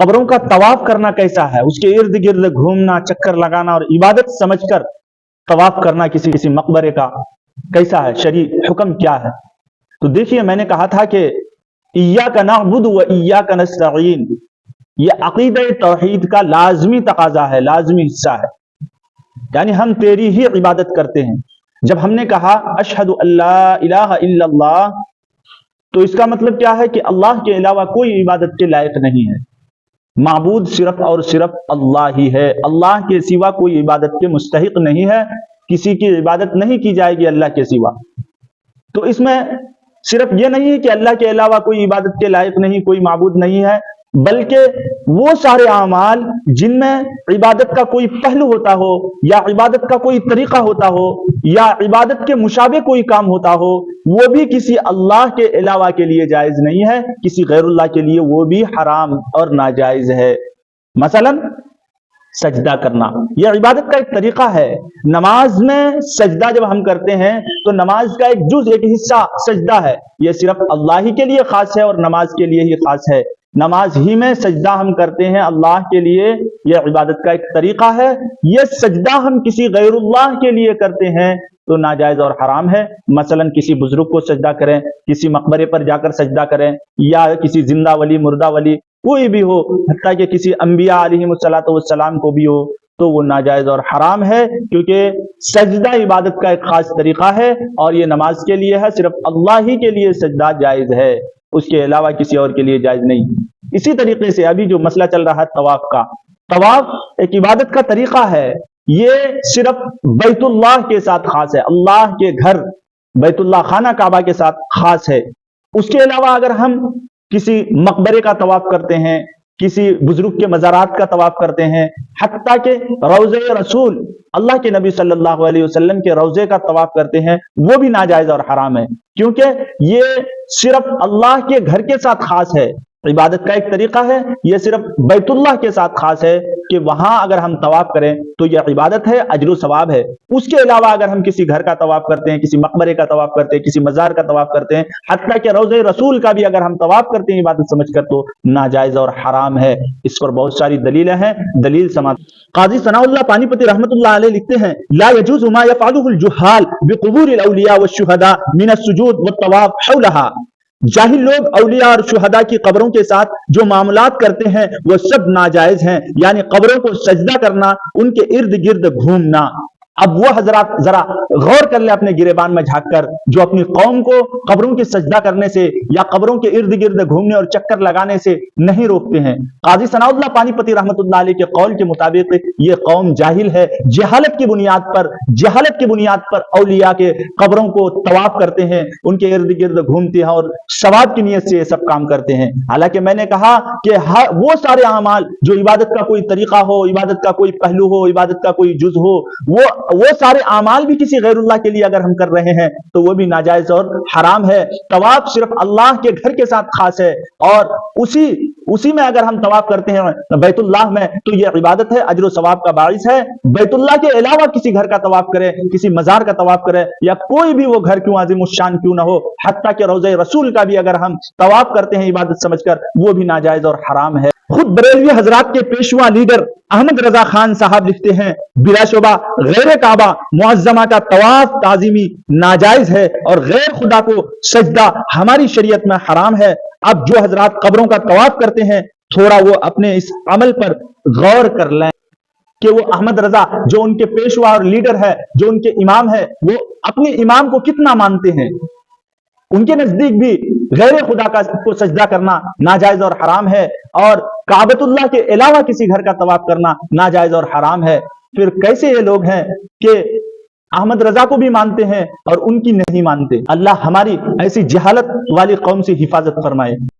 قبروں کا طواف کرنا کیسا ہے، اس کے ارد گرد گھومنا، چکر لگانا اور عبادت سمجھ کر طواف کرنا کسی مقبرے کا کیسا ہے، شرعی حکم کیا ہے؟ تو دیکھیے، میں نے کہا تھا کہ ایاک نعبد و ایاک نستعین، یہ عقیدہ توحید کا لازمی تقاضا ہے، لازمی حصہ ہے، یعنی ہم تیری ہی عبادت کرتے ہیں۔ جب ہم نے کہا اشہد ان لا الہ الا اللہ، تو اس کا مطلب کیا ہے کہ اللہ کے علاوہ کوئی عبادت کے لائق نہیں ہے، معبود صرف اور صرف اللہ ہی ہے، اللہ کے سوا کوئی عبادت کے مستحق نہیں ہے، کسی کی عبادت نہیں کی جائے گی اللہ کے سوا۔ تو اس میں صرف یہ نہیں ہے کہ اللہ کے علاوہ کوئی عبادت کے لائق نہیں، کوئی معبود نہیں ہے، بلکہ وہ سارے اعمال جن میں عبادت کا کوئی پہلو ہوتا ہو، یا عبادت کا کوئی طریقہ ہوتا ہو، یا عبادت کے مشابہ کوئی کام ہوتا ہو، وہ بھی کسی اللہ کے علاوہ کے لیے جائز نہیں ہے، کسی غیر اللہ کے لیے وہ بھی حرام اور ناجائز ہے۔ مثلا سجدہ کرنا، یہ عبادت کا ایک طریقہ ہے۔ نماز میں سجدہ جب ہم کرتے ہیں تو نماز کا ایک جز، ایک حصہ سجدہ ہے، یہ صرف اللہ ہی کے لیے خاص ہے اور نماز کے لیے ہی خاص ہے۔ نماز ہی میں سجدہ ہم کرتے ہیں اللہ کے لیے، یہ عبادت کا ایک طریقہ ہے۔ یہ سجدہ ہم کسی غیر اللہ کے لیے کرتے ہیں تو ناجائز اور حرام ہے۔ مثلا کسی بزرگ کو سجدہ کریں، کسی مقبرے پر جا کر سجدہ کریں، یا کسی زندہ ولی، مردہ ولی کوئی بھی ہو، حتیٰ کہ کسی انبیاء علیہم السلام کو بھی ہو، تو وہ ناجائز اور حرام ہے، کیونکہ سجدہ عبادت کا ایک خاص طریقہ ہے اور یہ نماز کے لیے ہے، صرف اللہ ہی کے لیے سجدہ جائز ہے، اس کے علاوہ کسی اور کے لیے جائز نہیں۔ اسی طریقے سے ابھی جو مسئلہ چل رہا ہے طواف کا، طواف ایک عبادت کا طریقہ ہے، یہ صرف بیت اللہ کے ساتھ خاص ہے، اللہ کے گھر بیت اللہ خانہ کعبہ کے ساتھ خاص ہے۔ اس کے علاوہ اگر ہم کسی مقبرے کا طواف کرتے ہیں، کسی بزرگ کے مزارات کا طواف کرتے ہیں، حتیٰ کہ روضہ رسول اللہ کے نبی صلی اللہ علیہ وسلم کے روضے کا طواف کرتے ہیں، وہ بھی ناجائز اور حرام ہے، کیونکہ یہ صرف اللہ کے گھر کے ساتھ خاص ہے، عبادت کا ایک طریقہ ہے، یہ صرف بیت اللہ کے ساتھ خاص ہے کہ وہاں اگر ہم طواف کریں تو یہ عبادت ہے، اجر و ثواب ہے۔ اس کے علاوہ اگر ہم کسی گھر کا طواف کرتے ہیں، کسی مقبرے کا طواف کرتے ہیں، کسی مزار کا طواف کرتے ہیں، حتیٰ کہ روضہ رسول کا بھی اگر ہم طواف کرتے ہیں عبادت سمجھ کر، تو ناجائز اور حرام ہے۔ اس پر بہت ساری دلیلیں ہیں، دلیل سماعت۔ قاضی ثناء اللہ پانی پتی رحمۃ اللہ علیہ لکھتے ہیں، لا يجوز ما يفعله الجهال بقبور الاولیاء والشهداء من السجود والطواف حولها۔ جاہل لوگ اولیاء اور شہداء کی قبروں کے ساتھ جو معاملات کرتے ہیں وہ سب ناجائز ہیں، یعنی قبروں کو سجدہ کرنا، ان کے ارد گرد گھومنا۔ اب وہ حضرات ذرا غور کر لیں اپنے گریبان میں جھانک کر، جو اپنی قوم کو قبروں کی سجدہ کرنے سے یا قبروں کے ارد گرد گھومنے اور چکر لگانے سے نہیں روکتے ہیں۔ قاضی ثناء اللہ پانی پتی رحمۃ اللہ علیہ کے قول کے مطابق یہ قوم جاہل ہے، جہالت کی بنیاد پر اولیاء کے قبروں کو طواف کرتے ہیں، ان کے ارد گرد گھومتے ہیں اور ثواب کی نیت سے یہ سب کام کرتے ہیں۔ حالانکہ میں نے کہا کہ وہ سارے اعمال جو عبادت کا کوئی طریقہ ہو، عبادت کا کوئی پہلو ہو، عبادت کا کوئی جز ہو، وہ سارے اعمال بھی کسی غیر اللہ کے لیے اگر ہم کر رہے ہیں تو وہ بھی ناجائز اور حرام ہے۔ طواف صرف اللہ کے گھر کے ساتھ خاص ہے، اور اسی میں اگر ہم طواف کرتے ہیں بیت اللہ میں تو یہ عبادت ہے، اجر و ثواب کا باعث ہے۔ بیت اللہ کے علاوہ کسی گھر کا طواف کرے، کسی مزار کا طواف کرے، یا کوئی بھی وہ گھر کیوں عظیم الشان کیوں نہ ہو، حتیٰ کہ روضہ رسول کا بھی اگر ہم طواف کرتے ہیں عبادت سمجھ کر، وہ بھی ناجائز اور حرام ہے۔ خود بریلوی حضرات کے پیشوا لیڈر احمد رضا خان صاحب لکھتے ہیں، بلا شبہ غیر کعبہ معظمہ کا طواف تعظیمی ناجائز ہے اور غیر خدا کو سجدہ ہماری شریعت میں حرام ہے۔ اب جو حضرات قبروں کا طواف کرتے ہیں، تھوڑا وہ اپنے اس عمل پر غور کر لیں کہ وہ احمد رضا جو ان کے پیشوا اور لیڈر ہے، جو ان کے امام ہے، وہ اپنے امام کو کتنا مانتے ہیں۔ ان کے نزدیک بھی غیر خدا کو سجدہ کرنا ناجائز اور حرام ہے، اور کعبۃ اللہ کے علاوہ کسی گھر کا طواف کرنا ناجائز اور حرام ہے۔ پھر کیسے یہ لوگ ہیں کہ احمد رضا کو بھی مانتے ہیں اور ان کی نہیں مانتے؟ اللہ ہماری ایسی جہالت والی قوم سے حفاظت فرمائے۔